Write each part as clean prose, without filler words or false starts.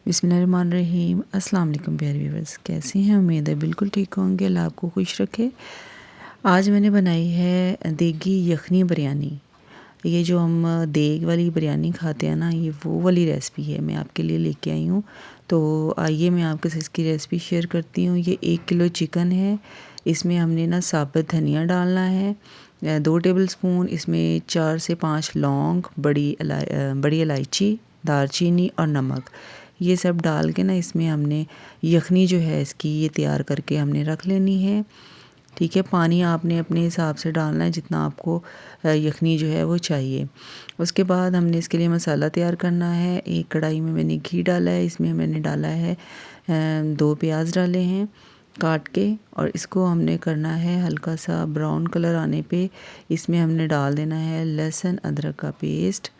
बिस्मिल्लाहिर्रहमानिर्रहीम। अस्सलाम वालेकुम प्यारे व्यूअर्स, कैसे हैं? उम्मीद है बिल्कुल ठीक होंगे। अल्लाह आपको खुश रखे। आज मैंने बनाई है देगी यखनी बिरयानी। ये जो हम देग वाली बिरयानी खाते हैं ना, ये वो वाली रेसिपी है, मैं आपके लिए लेके आई हूँ। तो आइए मैं आपके साथ इसकी रेसिपी शेयर करती हूँ। ये 1 किलो चिकन है। इसमें हमने ना साबुत धनिया डालना है 2 टेबलस्पून। इसमें 4 से 5 लौंग, बड़ी इलायची, दालचीनी और नमक, ये सब डाल के ना इसमें हमने यखनी जो है इसकी ये तैयार करके हमने रख लेनी है। ठीक है, पानी आपने अपने हिसाब से डालना है जितना आपको यखनी जो है वो चाहिए। उसके बाद हमने इसके लिए मसाला तैयार करना है। एक कढ़ाई में मैंने घी डाला है, इसमें मैंने डाला है 2 प्याज डाले हैं काट के, और इसको हमने करना है हल्का सा ब्राउन कलर आने पे इसमें हमने डाल देना है लहसुन अदरक का पेस्ट,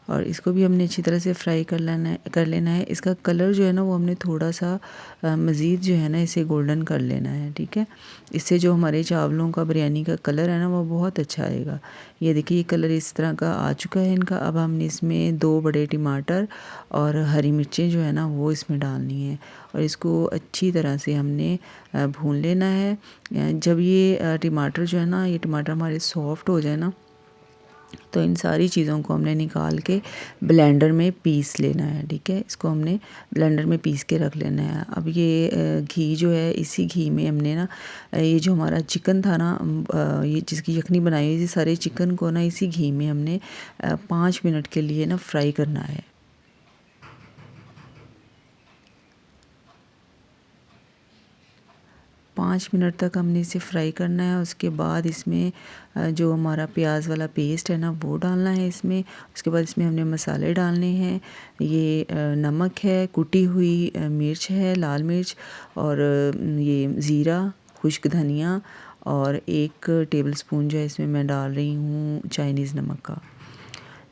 और इसको भी हमने अच्छी तरह से फ्राई कर लेना है। इसका कलर जो है ना वो हमने थोड़ा सा मज़ीद जो है ना इसे गोल्डन कर लेना है। ठीक है, इससे जो हमारे चावलों का बिरयानी का कलर है ना वो बहुत अच्छा आएगा। ये देखिए, ये कलर इस तरह का आ चुका है इनका। अब हमने इसमें 2 बड़े टमाटर और हरी मिर्चें जो है ना वो इसमें डालनी है, और इसको अच्छी तरह से हमने भून लेना है। जब ये टमाटर जो है ना, ये टमाटर हमारे सॉफ्ट हो जाए ना, तो इन सारी चीज़ों को हमने निकाल के ब्लेंडर में पीस लेना है। ठीक है, इसको हमने ब्लेंडर में पीस के रख लेना है। अब ये घी जो है, इसी घी में हमने ना ये जो हमारा चिकन था ना, ये जिसकी यखनी बनाई हुई थी, सारे चिकन को ना इसी घी में हमने 5 मिनट के लिए ना फ्राई करना है। 5 मिनट तक हमने इसे फ्राई करना है। उसके बाद इसमें जो हमारा प्याज वाला पेस्ट है ना वो डालना है इसमें। उसके बाद इसमें हमने मसाले डालने हैं। ये नमक है, कुटी हुई मिर्च है, लाल मिर्च, और ये ज़ीरा, खुश्क धनिया, और 1 टेबलस्पून जो है इसमें मैं डाल रही हूँ चाइनीज़ नमक का।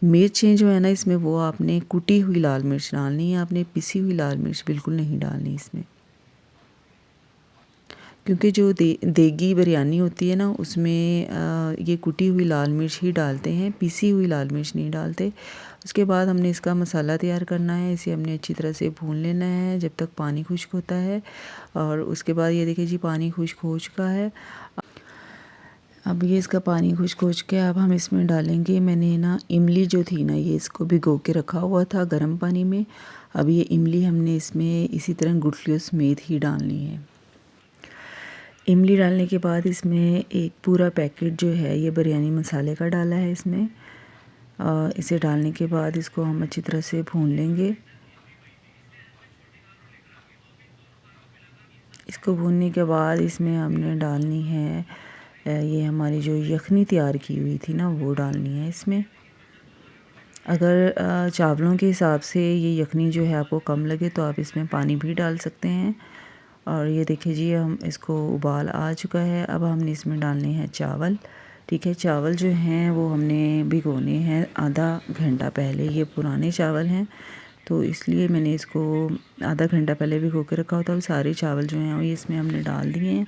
मिर्चें जो है ना इसमें वो आपने कुटी हुई लाल मिर्च डालनी है, आपने पिसी हुई लाल मिर्च बिल्कुल नहीं डालनी इसमें, क्योंकि जो देगी बिरयानी होती है ना उसमें ये कुटी हुई लाल मिर्च ही डालते हैं, पिसी हुई लाल मिर्च नहीं डालते। उसके बाद हमने इसका मसाला तैयार करना है। इसे हमने अच्छी तरह से भून लेना है जब तक पानी खुश्क होता है। और उसके बाद ये देखिए जी, पानी खुश्क हो चुका है। अब ये इसका पानी खुश्क हो चुका है। अब हम इसमें डालेंगे, मैंने ना इमली जो थी ना, ये इसको भिगो के रखा हुआ था गर्म पानी में। अब ये इमली हमने इसमें इसी तरह गुठलियों समेत ही डालनी है। इमली डालने के बाद इसमें एक पूरा पैकेट जो है ये बिरयानी मसाले का डाला है इसमें। इसे डालने के बाद इसको हम अच्छी तरह से भून लेंगे। इसको भूनने के बाद इसमें हमने डालनी है ये हमारी जो यखनी तैयार की हुई थी ना वो डालनी है इसमें। अगर चावलों के हिसाब से ये यखनी जो है आपको कम लगे तो आप इसमें पानी भी डाल सकते हैं। और ये देखिए जी, हम इसको उबाल आ चुका है। अब हमने इसमें डालने हैं चावल। ठीक है, चावल जो हैं वो हमने भिगोने हैं आधा घंटा पहले। ये पुराने चावल हैं तो इसलिए मैंने इसको आधा घंटा पहले भिगो के रखा होता है। सारे चावल जो हैं वो इसमें हमने डाल दिए हैं।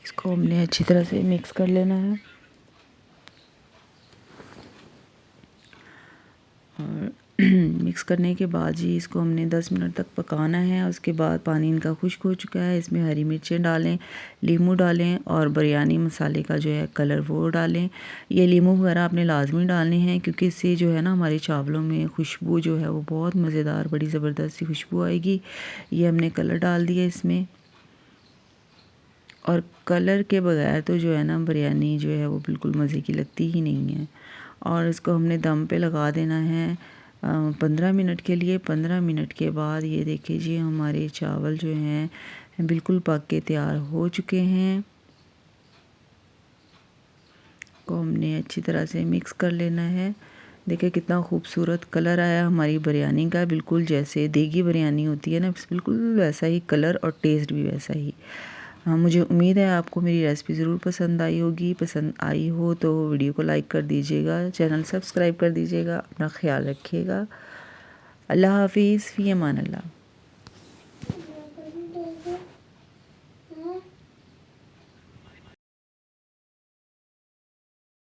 इसको हमने अच्छी तरह से मिक्स कर लेना है। और मिक्स करने के बाद जी इसको हमने 10 मिनट तक पकाना है। उसके बाद पानी इनका खुश्क हो चुका है। इसमें हरी मिर्चें डालें, लीमू डालें, और बिरयानी मसाले का जो है कलर वो डालें। ये लीमू वगैरह आपने लाजमी डालने हैं, क्योंकि इससे जो है ना हमारे चावलों में खुशबू जो है वो बहुत मज़ेदार, बड़ी ज़बरदस्त सी खुशबू आएगी। ये हमने कलर डाल दिया इसमें, और कलर के बगैर तो जो है ना बिरयानी जो है वो बिल्कुल मज़े की लगती ही नहीं है। और इसको हमने दम पे लगा देना है 15 मिनट के लिए। 15 मिनट के बाद ये देखिए जी, हमारे चावल जो हैं बिल्कुल पक के तैयार हो चुके हैं। को हमने अच्छी तरह से मिक्स कर लेना है। देखिए कितना खूबसूरत कलर आया हमारी बिरयानी का, बिल्कुल जैसे देगी बिरयानी होती है ना, बिल्कुल वैसा ही कलर और टेस्ट भी वैसा ही। हाँ, मुझे उम्मीद है आपको मेरी रेसिपी ज़रूर पसंद आई होगी। पसंद आई हो तो वीडियो को लाइक कर दीजिएगा, चैनल सब्सक्राइब कर दीजिएगा। अपना ख्याल रखिएगा। अल्लाह हाफिज़, फ़ी अमान अल्लाह।